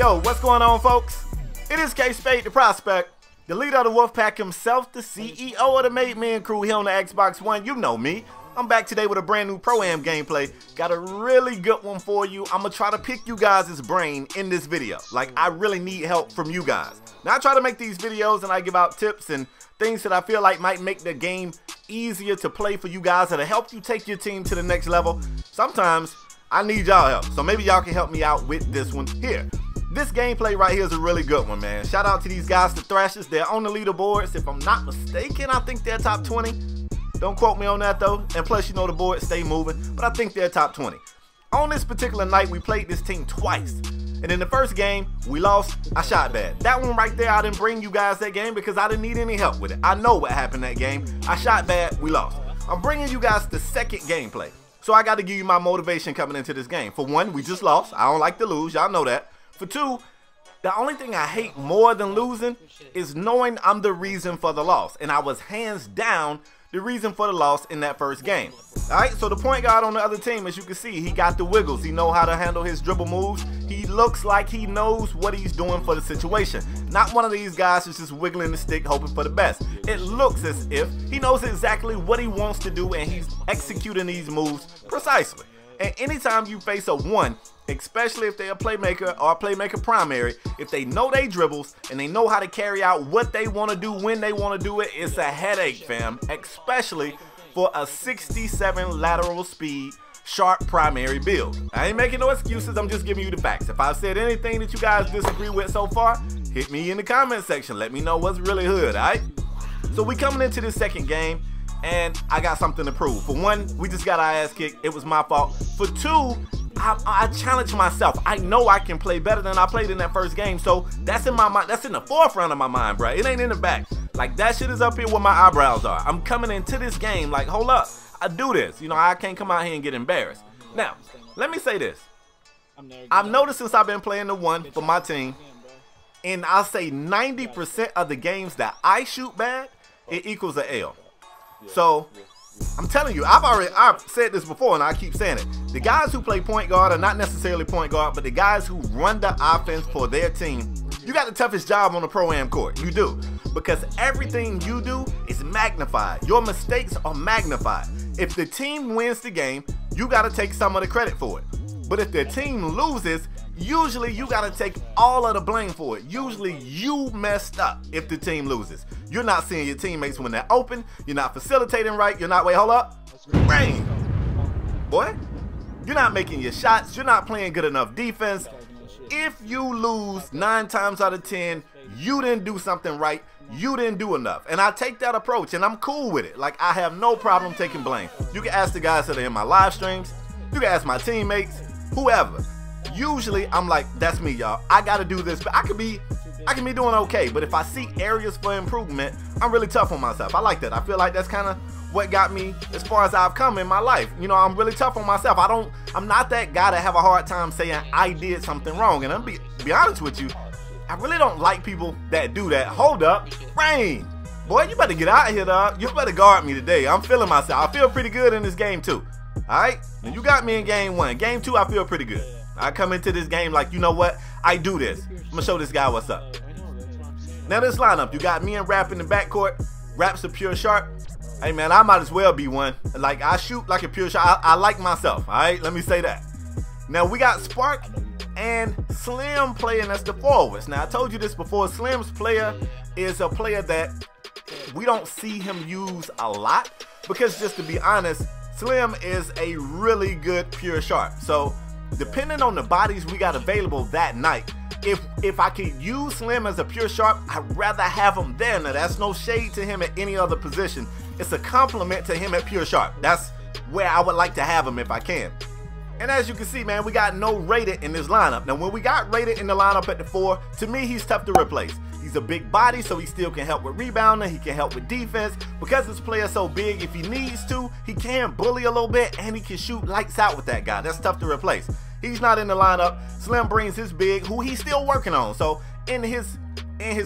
Yo, what's going on, folks? It is KspadeTheProspect, the leader of the Wolfpack himself, the CEO of the Made Men crew here on the Xbox One. You know me. I'm back today with a brand new Pro-Am gameplay. Got a really good one for you. I'm going to try to pick you guys' brain in this video. Like, I really need help from you guys. Now, I try to make these videos and I give out tips and things that I feel like might make the game easier to play for you guys, that'll help you take your team to the next level. Sometimes I need y'all help, so maybe y'all can help me out with this one here. This gameplay right here is a really good one, man. Shout out to these guys, the Thrashers. They're on the leaderboards. If I'm not mistaken, I think they're top 20. Don't quote me on that, though. And plus, you know the boards stay moving. But I think they're top 20. On this particular night, we played this team twice. And in the first game, we lost. I shot bad. That one right there, I didn't bring you guys that game because I didn't need any help with it. I know what happened that game. I shot bad. We lost. I'm bringing you guys the second gameplay. So I got to give you my motivation coming into this game. For one, we just lost. I don't like to lose. Y'all know that. For two, the only thing I hate more than losing is knowing I'm the reason for the loss. And I was hands down the reason for the loss in that first game. Alright, so the point guard on the other team, as you can see, he got the wiggles. He know how to handle his dribble moves. He looks like he knows what he's doing for the situation. Not one of these guys who's just wiggling the stick hoping for the best. It looks as if he knows exactly what he wants to do and he's executing these moves precisely. And anytime you face a one, especially if they're a playmaker or a playmaker primary, if they know they dribbles and they know how to carry out what they want to do when they want to do it, it's a headache, fam. Especially for a 67 lateral speed sharp primary build. I ain't making no excuses, I'm just giving you the facts. If I've said anything that you guys disagree with so far, hit me in the comment section. Let me know what's really hood, alright? So we coming into this second game, and I got something to prove. For one, we just got our ass kicked. It was my fault. For two, I challenge myself. I know I can play better than I played in that first game, so that's in my mind. That's in the forefront of my mind, bro. It ain't in the back. Like, that shit is up here where my eyebrows are. I'm coming into this game like, hold up, I do this. You know, I can't come out here and get embarrassed. Now, let me say this. I've noticed since I've been playing the one for my team, and I'll say 90% of the games that I shoot bad, it equals an L. So, I'm telling you, I've said this before and I keep saying it. The guys who play point guard are not necessarily point guard, but the guys who run the offense for their team, you got the toughest job on the Pro-Am court. You do. Because everything you do is magnified. Your mistakes are magnified. If the team wins the game, you got to take some of the credit for it. But if the team loses, usually you got to take all of the blame for it. Usually you messed up if the team loses. You're not seeing your teammates when they're open. You're not facilitating right. You're not, wait, hold up. Rain. Boy, you're not making your shots. You're not playing good enough defense. If you lose 9 times out of 10, you didn't do something right. You didn't do enough. And I take that approach and I'm cool with it. Like, I have no problem taking blame. You can ask the guys that are in my live streams. You can ask my teammates, whoever. Usually I'm like, that's me, y'all. I gotta do this, but I can be doing okay. But if I see areas for improvement, I'm really tough on myself. I like that. I feel like that's kind of what got me as far as I've come in my life. You know, I'm really tough on myself. I'm not that guy to have a hard time saying I did something wrong. And I'm be honest with you, I really don't like people that do that. Hold up, Rain. Boy, you better get out of here, dog. You better guard me today. I'm feeling myself. I feel pretty good in this game too. All right, and you got me in game 1. Game 2, I feel pretty good. I come into this game like, you know what? I do this. I'm gonna show this guy what's up. Now this lineup, you got me and Rap in the backcourt. Rap's a pure sharp. Hey man, I might as well be one. Like, I shoot like a pure sharp. I like myself. All right, let me say that. Now we got Spark and Slim playing as the forwards. Now I told you this before. Slim's player is a player that we don't see him use a lot because, just to be honest, Slim is a really good pure sharp. So depending on the bodies we got available that night, if I could use Slim as a pure sharp, I'd rather have him there. Now that's no shade to him at any other position. It's a compliment to him at pure sharp. That's where I would like to have him if I can. And as you can see, man, we got no rated in this lineup. Now when we got rated in the lineup at the 4, to me he's tough to replace. He's a big body, so he still can help with rebounding. He can help with defense. Because this player's so big, if he needs to, he can bully a little bit, and he can shoot lights out with that guy. That's tough to replace. He's not in the lineup. Slim brings his big, who he's still working on. So in his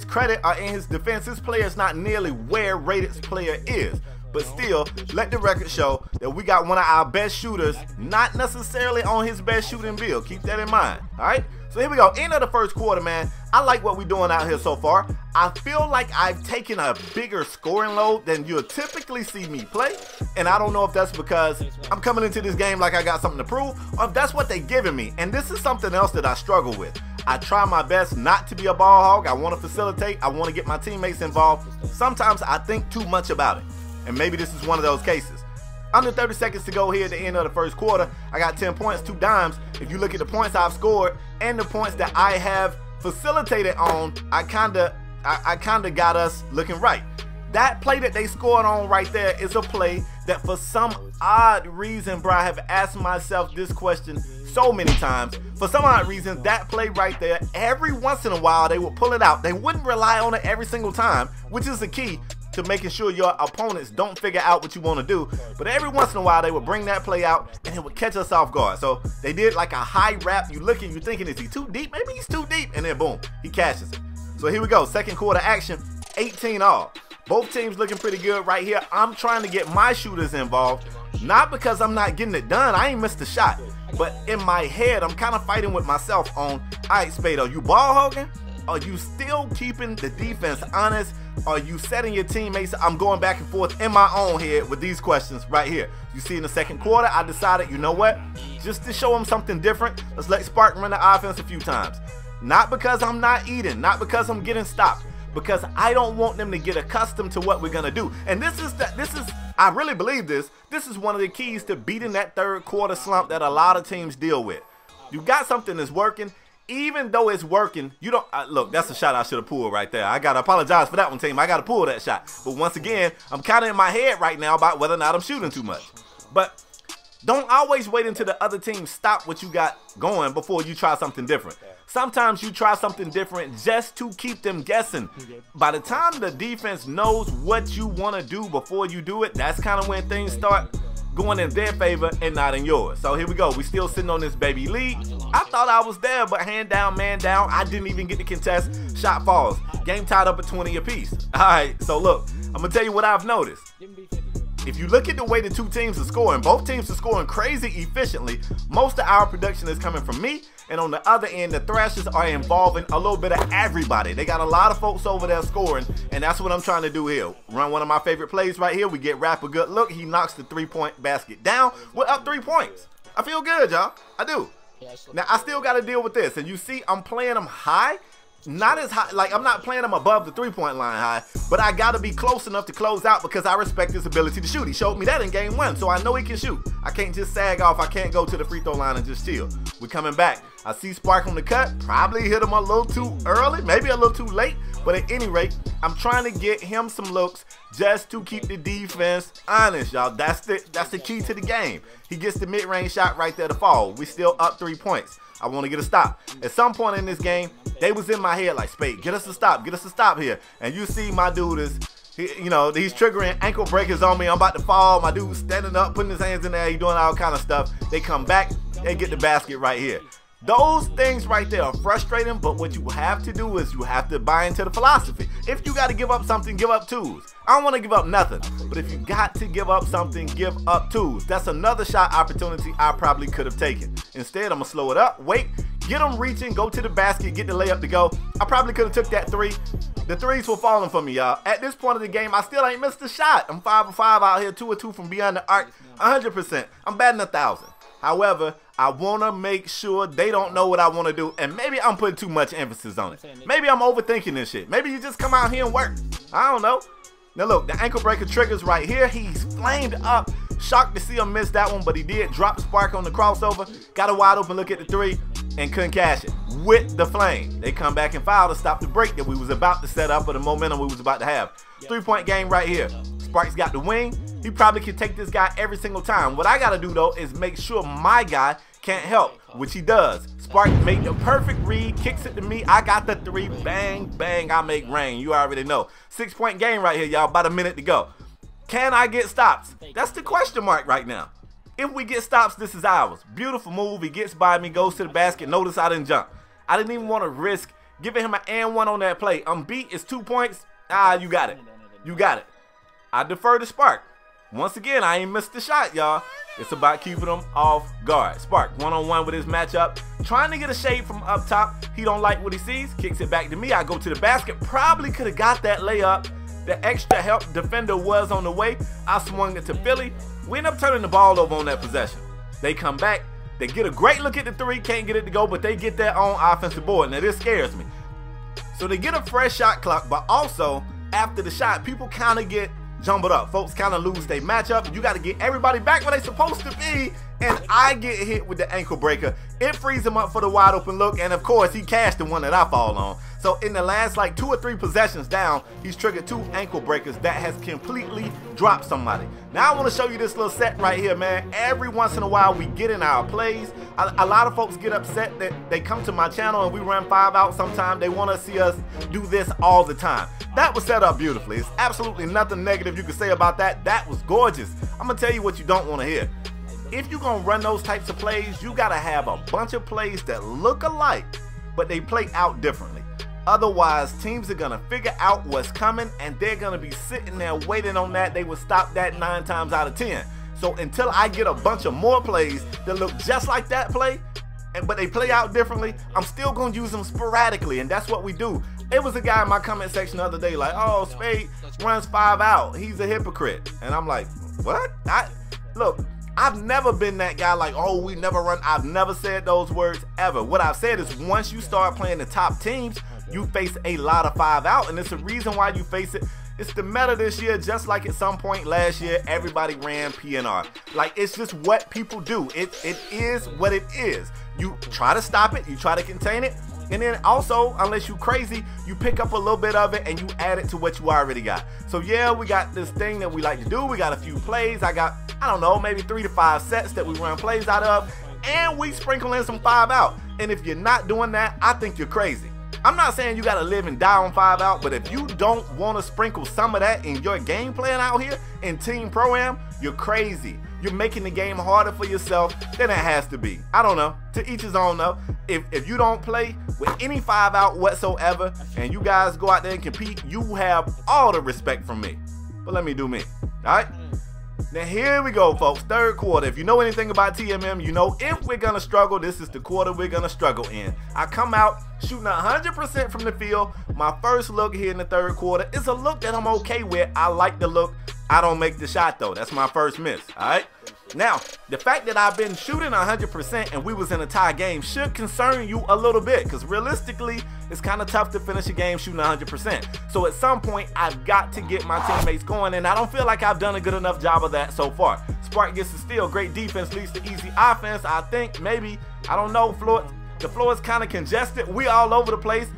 credit, or in his defense, this player is not nearly where Rated's player is. but still, let the record show that we got one of our best shooters, not necessarily on his best shooting bill. Keep that in mind, all right? So here we go, end of the first quarter, man. I like what we're doing out here so far. I feel like I've taken a bigger scoring load than you'll typically see me play, and I don't know if that's because I'm coming into this game like I got something to prove, or if that's what they're giving me. And this is something else that I struggle with. I try my best not to be a ball hog. I want to facilitate. I want to get my teammates involved. Sometimes I think too much about it, and maybe this is one of those cases. Under 30 seconds to go here at the end of the first quarter. I got 10 points, 2 dimes. If you look at the points I've scored and the points that I have facilitated on, I kinda got us looking right. That play that they scored on right there is a play that for some odd reason, bro, I have asked myself this question so many times. For some odd reason, that play right there, every once in a while they would pull it out. They wouldn't rely on it every single time, which is the key to making sure your opponents don't figure out what you want to do. But every once in a while they would bring that play out and it would catch us off guard. So they did like a high wrap. You looking, you thinking, is he too deep? Maybe he's too deep. And then boom, he catches it. So here we go, second quarter action, 18 all. Both teams looking pretty good right here. I'm trying to get my shooters involved, not because I'm not getting it done. I ain't missed a shot, but in my head I'm kind of fighting with myself on, all right, Spade, are you ball hogging? Are you still keeping the defense honest? Are you setting your teammates? I'm going back and forth in my own head with these questions right here. You see, in the second quarter, I decided, you know what? Just to show them something different, let's let Spark run the offense a few times. Not because I'm not eating, not because I'm getting stopped, because I don't want them to get accustomed to what we're gonna do. And this is, I really believe this is one of the keys to beating that third quarter slump that a lot of teams deal with. You got something that's working. Even though it's working, you don't look, that's a shot I should have pulled right there. I gotta apologize for that one, team. I gotta pull that shot. But once again, I'm kind of in my head right now about whether or not I'm shooting too much. But don't always wait until the other team stop what you got going before you try something different. Sometimes you try something different just to keep them guessing. By the time the defense knows what you want to do before you do it, that's kind of when things start going in their favor and not in yours. So here we go. We still sitting on this baby lead. I thought I was there, but hand down, man down. I didn't even get to contest. Shot falls. Game tied up at 20 apiece. All right, so look, I'm going to tell you what I've noticed. If you look at the way the two teams are scoring, both teams are scoring crazy efficiently. Most of our production is coming from me, and on the other end, the Thrashers are involving a little bit of everybody. They got a lot of folks over there scoring, and that's what I'm trying to do here. Run one of my favorite plays right here. We get Rap a good look. He knocks the three-point basket down. We're up 3 points. I feel good, y'all. I do. Now, I still got to deal with this, and you see I'm playing them high. Not as high, like I'm not playing him above the three-point line high, but I gotta be close enough to close out because I respect his ability to shoot. He showed me that in game 1, so I know he can shoot. I can't just sag off. I can't go to the free throw line and just chill. We're coming back. I see Spark on the cut. Probably hit him a little too early, maybe a little too late, but at any rate, I'm trying to get him some looks just to keep the defense honest, y'all. That's the key to the game. He gets the mid-range shot right there to fall. We still up 3 points. I want to get a stop. At some point in this game, they was in my head like, Spade, get us a stop here. And you see my dude is, you know, he's triggering ankle breakers on me. I'm about to fall. My dude's standing up, putting his hands in there. He's doing all kind of stuff. They come back, they get the basket right here. Those things right there are frustrating, but what you have to do is you have to buy into the philosophy. If you got to give up something, give up twos. I don't want to give up nothing, but if you got to give up something, give up twos. That's another shot opportunity I probably could have taken. Instead, I'm going to slow it up, wait, get them reaching, go to the basket, get the layup to go. I probably could have took that three. The threes were falling for me, y'all. At this point of the game, I still ain't missed a shot. I'm 5 of 5 out here, 2 of 2 from beyond the arc, 100%. I'm batting 1,000. However, I want to make sure they don't know what I want to do, and maybe I'm putting too much emphasis on it. Maybe I'm overthinking this shit. Maybe you just come out here and work. I don't know. Now look, the ankle breaker triggers right here. He's flamed up. Shocked to see him miss that one, but he did drop Spark on the crossover. Got a wide open look at the three and couldn't cash it with the flame. They come back and foul to stop the break that we was about to set up, or the momentum we was about to have. 3-point game right here. Sparks got the wing. He probably can take this guy every single time. What I got to do, though, is make sure my guy can't help, which he does. Spark made the perfect read, kicks it to me. I got the three. Bang, bang, I make rain. You already know. 6-point game right here, y'all. About a minute to go. Can I get stops? That's the question mark right now. If we get stops, this is ours. Beautiful move. He gets by me, goes to the basket. Notice I didn't jump. I didn't even want to risk giving him an and one on that play. I'm beat. It's 2 points. Ah, you got it. You got it. I defer to Spark. Once again, I ain't missed the shot, y'all. It's about keeping them off guard. Spark, one-on-one with his matchup. Trying to get a shade from up top. He don't like what he sees. Kicks it back to me. I go to the basket. Probably could have got that layup. The extra help defender was on the way. I swung it to Philly. We end up turning the ball over on that possession. They come back. They get a great look at the three. Can't get it to go, but they get their own offensive board. Now, this scares me. So they get a fresh shot clock, but also, after the shot, people kind of get jumbled up. Folks kind of lose their matchup. You got to get everybody back where they supposed to be, and I get hit with the ankle breaker. It frees him up for the wide open look, and of course, he cashed the one that I fall on. So in the last like 2 or 3 possessions down, he's triggered 2 ankle breakers that has completely dropped somebody. Now I want to show you this little set right here, man. Every once in a while, we get in our plays. A lot of folks get upset that they come to my channel and we run 5 out sometimes. They want to see us do this all the time. That was set up beautifully. It's absolutely nothing negative you can say about that. That was gorgeous. I'm going to tell you what you don't want to hear. If you're going to run those types of plays, you got to have a bunch of plays that look alike, but they play out differently. Otherwise, teams are going to figure out what's coming, and they're going to be sitting there waiting on that. They will stop that 9 times out of 10. So until I get a bunch of more plays that look just like that play, but they play out differently, I'm still going to use them sporadically, and that's what we do. It was a guy in my comment section the other day like, oh, Spade runs 5 out. He's a hypocrite. And I'm like, what? Look, I've never been that guy like, oh, we never run. I've never said those words ever. What I've said is once you start playing the top teams, you face a lot of 5 out, and it's the reason why you face it. It's the meta this year, just like at some point last year, everybody ran PNR. Like, it's just what people do. It is what it is. You try to stop it, you try to contain it, and then also, unless you crazy, you pick up a little bit of it and you add it to what you already got. So yeah, we got this thing that we like to do. We got a few plays. I got, I don't know, maybe 3 to 5 sets that we run plays out of, and we sprinkle in some 5 out. And if you're not doing that, I think you're crazy. I'm not saying you gotta live and die on 5 out, but if you don't want to sprinkle some of that in your game plan out here in Team Pro-Am, you're crazy. You're making the game harder for yourself than it has to be. I don't know. To each his own though. If you don't play with any 5 out whatsoever and you guys go out there and compete, you have all the respect from me. But let me do me. Alright? Now here we go, folks. 3rd quarter. If you know anything about TMM, you know if we're going to struggle, this is the quarter we're going to struggle in. I come out shooting 100% from the field. My first look here in the 3rd quarter is a look that I'm okay with. I like the look. I don't make the shot though. That's my first miss. Alright? Now, the fact that I've been shooting 100% and we was in a tie game should concern you a little bit, because realistically, it's kind of tough to finish a game shooting 100%. So at some point, I've got to get my teammates going, and I don't feel like I've done a good enough job of that so far. Spark gets the steal. Great defense leads to easy offense. I think maybe, I don't know, the floor is kind of congested. We all over the place.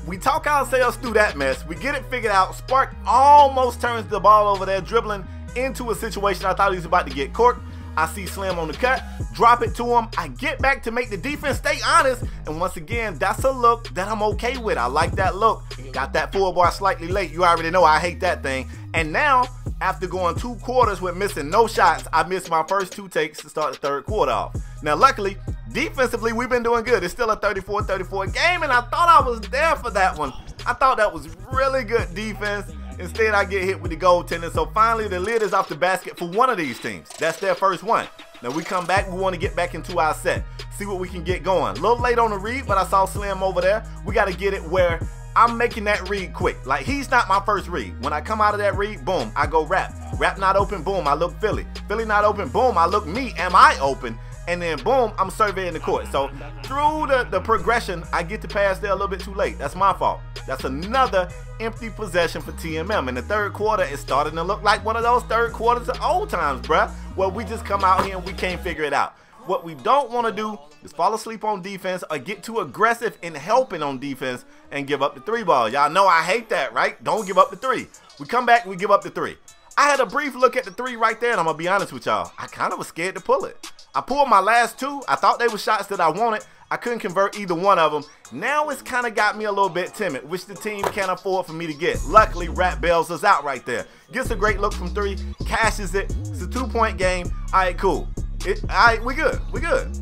We talk ourselves through that mess. We get it figured out. Spark almost turns the ball over there, dribbling into a situation I thought he was about to get corked. I see Slim on the cut, drop it to him. I get back to make the defense stay honest, and once again, that's a look that I'm okay with. I like that look. Got that full bar slightly late. You already know I hate that thing. And now, after going 2 quarters with missing no shots, I missed my first 2 takes to start the 3rd quarter off. Now, luckily, defensively, we've been doing good. It's still a 34-34 game, and I thought I was there for that one. I thought that was really good defense. Instead, I get hit with the goaltender. So finally, the lid is off the basket for one of these teams. That's their first one. Now we come back. We want to get back into our set. See what we can get going. A little late on the read, but I saw Slim over there. We got to get it where I'm making that read quick. Like, he's not my first read. When I come out of that read, boom, I go rap. Rap not open, boom, I look Philly. Philly not open, boom, I look me. Am I open? And then boom, I'm surveying the court. So through the progression, I get to pass there a little bit too late. That's my fault. That's another empty possession for TMM. In the 3rd quarter, it's starting to look like one of those 3rd quarters of old times, bruh, where we just come out here and we can't figure it out. What we don't want to do is fall asleep on defense or get too aggressive in helping on defense and give up the 3 ball. Y'all know I hate that, right? Don't give up the 3. We come back, we give up the 3. I had a brief look at the 3 right there, and I'm going to be honest with y'all. I kind of was scared to pull it. I pulled my last 2. I thought they were shots that I wanted. I couldn't convert either one of them. Now it's kind of got me a little bit timid, which the team can't afford for me to get. Luckily, Rat bails us out right there. Gets a great look from 3, cashes it. It's a 2-point game. All right, cool. All right, we good. We good.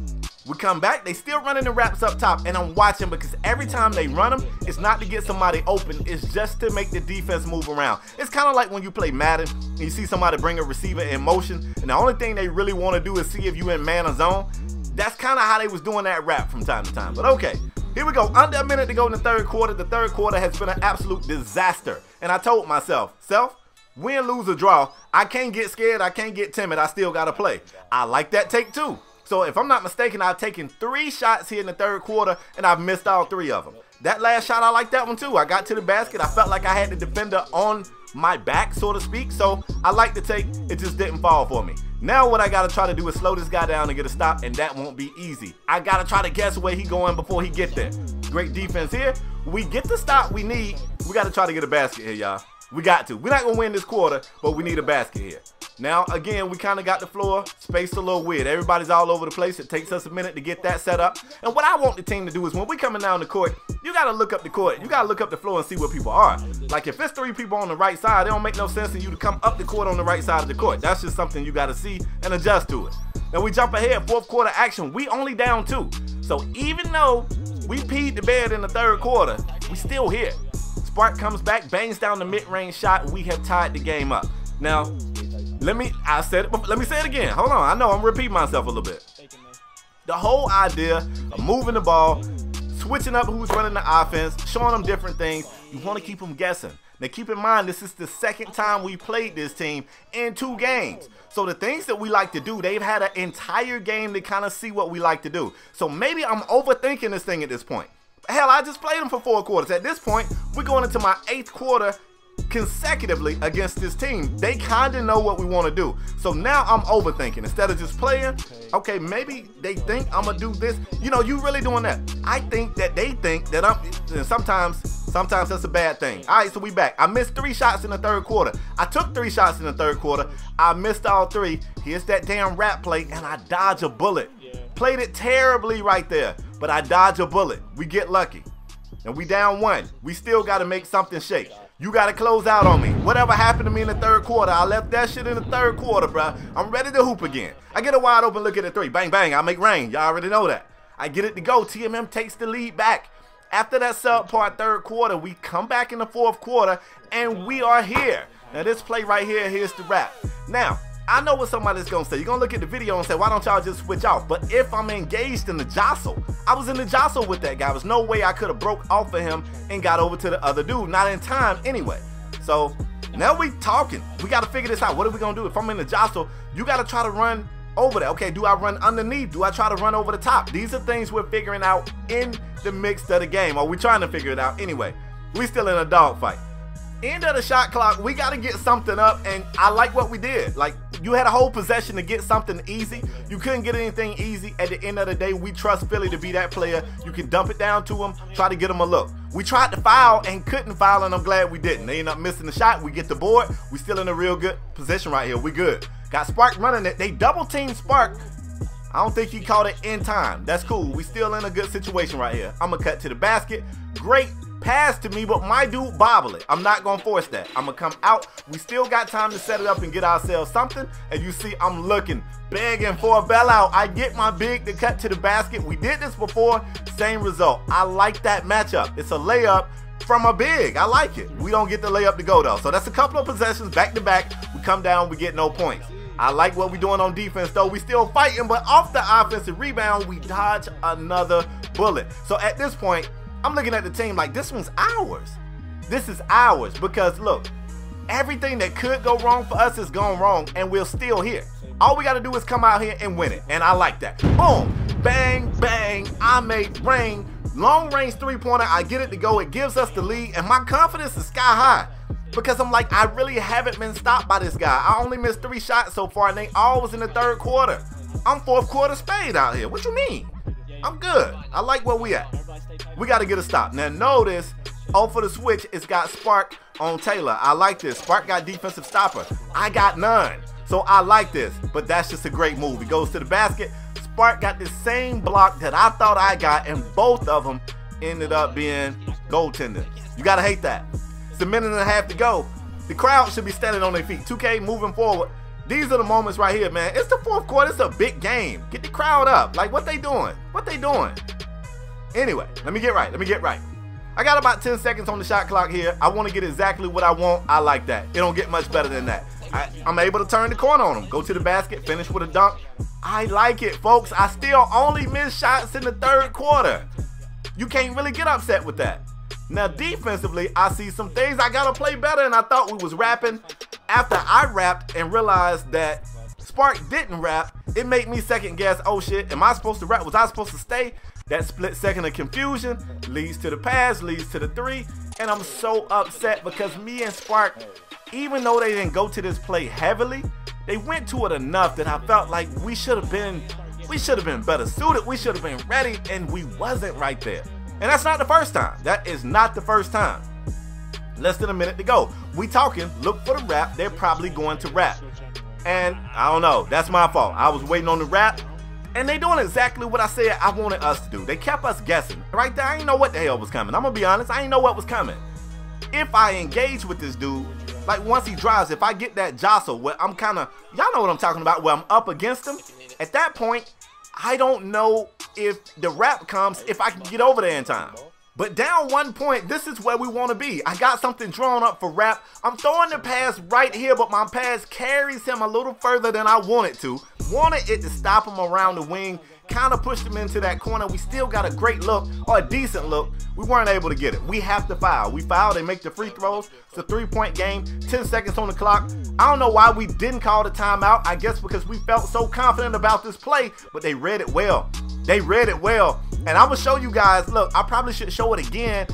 We come back, they still running the wraps up top, and I'm watching because every time they run them, it's not to get somebody open, it's just to make the defense move around. It's kind of like when you play Madden and you see somebody bring a receiver in motion, and the only thing they really want to do is see if you in man or zone. That's kind of how they was doing that wrap from time to time. But okay, here we go. Under a minute to go in the third quarter. The third quarter has been an absolute disaster. And I told myself, win, lose, or draw, I can't get scared, I can't get timid, I still got to play. I like that take too. So if I'm not mistaken, I've taken 3 shots here in the third quarter, and I've missed all 3 of them. That last shot, I like that one too. I got to the basket. I felt like I had the defender on my back, so to speak. So I like the take. It just didn't fall for me. Now what I got to try to do is slow this guy down and get a stop, and that won't be easy. I got to try to guess where he going before he get there. Great defense here. We get the stop we need. We got to try to get a basket here, y'all. We got to. We're not going to win this quarter, but we need a basket here. Now, again, we kind of got the floor spaced a little weird. Everybody's all over the place. It takes us a minute to get that set up. And what I want the team to do is when we coming down the court, you got to look up the court. You got to look up the floor and see where people are. Like, if it's 3 people on the right side, it don't make no sense for you to come up the court on the right side of the court. That's just something you got to see and adjust to it. Now, we jump ahead, fourth quarter action. We only down 2. So, even though we peed the bed in the third quarter, we still here. Spark comes back, bangs down the mid-range shot. We have tied the game up. Now, let me say it again. Hold on. I know I'm repeating myself a little bit. The whole idea of moving the ball, switching up who's running the offense, showing them different things, you want to keep them guessing. Now, keep in mind, this is the second time we played this team in 2 games. So the things that we like to do, they've had an entire game to kind of see what we like to do. So maybe I'm overthinking this thing at this point. Hell, I just played them for 4 quarters. At this point, we're going into my 8th quarter consecutively against this team. They kind of know what we want to do. So now I'm overthinking. Instead of just playing, okay, maybe they think I'm going to do this. You know, you really doing that. I think that they think that and sometimes that's a bad thing. All right, so we back. I missed 3 shots in the third quarter. I took 3 shots in the third quarter. I missed all 3. Here's that damn wrap play, and I dodge a bullet. Played it terribly right there, but I dodge a bullet. We get lucky. And we down 1. We still got to make something shake. You got to close out on me. Whatever happened to me in the third quarter, I left that shit in the third quarter, bro. I'm ready to hoop again. I get a wide open look at the 3. Bang, bang. I make rain. Y'all already know that. I get it to go. TMM takes the lead back. After that subpar third quarter, we come back in the fourth quarter, and we are here. Now, this play right here, here's the wrap. Now, I know what somebody's going to say. You're going to look at the video and say, why don't y'all just switch off? But if I'm engaged in the jostle, I was in the jostle with that guy. There's no way I could have broke off of him and got over to the other dude. Not in time anyway. So now we talking. We got to figure this out. What are we going to do? If I'm in the jostle, you got to try to run over there. Okay, do I run underneath? Do I try to run over the top? These are things we're figuring out in the mix of the game. Or we're trying to figure it out anyway. We still in a dogfight. End of the shot clock, we got to get something up, and I like what we did. Like, you had a whole possession to get something easy. You couldn't get anything easy. At the end of the day, we trust Philly to be that player. You can dump it down to him, try to get him a look. We tried to foul and couldn't foul, and I'm glad we didn't. They end up missing the shot. We get the board. We still in a real good position right here. We good. Got Spark running it. They double team Spark. I don't think he caught it in time. That's cool. We still in a good situation right here. I'm going to cut to the basket. Great pass to me, but my dude bobble it. I'm not going to force that. I'm going to come out. We still got time to set it up and get ourselves something. And you see, I'm looking, begging for a bailout. I get my big to cut to the basket. We did this before. Same result. I like that matchup. It's a layup from a big. I like it. We don't get the layup to go, though. So that's a couple of possessions back to back. We come down. We get no points. I like what we're doing on defense, though. We still fighting, but off the offensive rebound, we dodge another bullet. So at this point, I'm looking at the team like, this one's ours. This is ours because, look, everything that could go wrong for us is gone wrong, and we're still here. All we got to do is come out here and win it, and I like that. Boom, bang, bang, I make rain. Long range 3-pointer, I get it to go. It gives us the lead, and my confidence is sky high because I'm like, I really haven't been stopped by this guy. I only missed 3 shots so far, and they all was in the third quarter. I'm fourth quarter spade out here. What you mean? I'm good. I like where we at. We got to get a stop. Now notice, for the switch, it's got Spark on Taylor. I like this. Spark got defensive stopper. I got none. So I like this, but that's just a great move. He goes to the basket. Spark got the same block that I thought I got, and both of them ended up being goaltender. You got to hate that. It's a minute and a half to go. The crowd should be standing on their feet. 2K moving forward. These are the moments right here, man. It's the fourth quarter. It's a big game. Get the crowd up. Like, what they doing? What they doing? Anyway, let me get right. I got about 10 seconds on the shot clock here. I want to get exactly what I want. I like that. It don't get much better than that. I'm able to turn the corner on them. Go to the basket, finish with a dunk. I like it, folks. I still only miss shots in the third quarter. You can't really get upset with that. Now, defensively, I see some things I got to play better, and I thought we was rapping. After I rapped and realized that Spark didn't rap, it made me second guess, oh shit, am I supposed to rap? Was I supposed to stay? That split second of confusion leads to the pass, leads to the three, and I'm so upset because me and Spark, even though they didn't go to this play heavily, they went to it enough that I felt like we should have been better suited, we should have been ready, and we wasn't right there. And that's not the first time. That is not the first time. Less than a minute to go. We talking, look for the rap, they're probably going to rap. And I don't know, that's my fault. I was waiting on the rap, and they doing exactly what I said I wanted us to do. They kept us guessing. Right there, I didn't know what the hell was coming. I'm gonna be honest, I didn't know what was coming. If I engage with this dude, like once he drives, if I get that jostle where I'm kind of, y'all know what I'm talking about, where I'm up against him, at that point, I don't know if the rap comes, if I can get over there in time. But down 1 point, this is where we want to be. I got something drawn up for rap. I'm throwing the pass right here, but my pass carries him a little further than I wanted to. Wanted it to stop him around the wing, kind of pushed him into that corner. We still got a great look, or a decent look. We weren't able to get it. We have to foul. We foul, they make the free throws. It's a 3-point game, 10 seconds on the clock. I don't know why we didn't call the timeout. I guess because we felt so confident about this play, but they read it well. They read it well. And I'm gonna show you guys, look, I probably should show it again.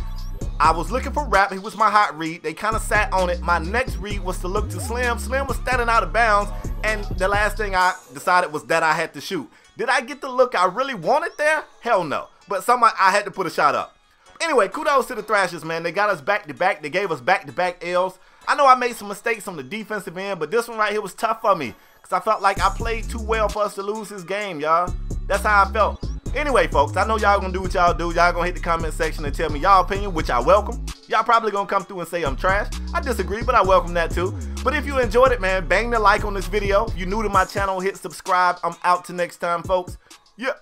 I was looking for rap, he was my hot read. They kind of sat on it. My next read was to look to Slim. Slim was standing out of bounds, and the last thing I decided was that I had to shoot. Did I get the look I really wanted there? Hell no. But somehow I had to put a shot up. Anyway, kudos to the Thrashers, man. They got us back-to-back. They gave us back-to-back L's. I know I made some mistakes on the defensive end, but this one right here was tough for me because I felt like I played too well for us to lose this game, y'all. That's how I felt. Anyway, folks, I know y'all gonna do what y'all do. Y'all gonna hit the comment section and tell me y'all opinion, which I welcome. Y'all probably gonna come through and say I'm trash. I disagree, but I welcome that too. But if you enjoyed it, man, bang the like on this video. If you're new to my channel, hit subscribe. I'm out till next time, folks. Yeah.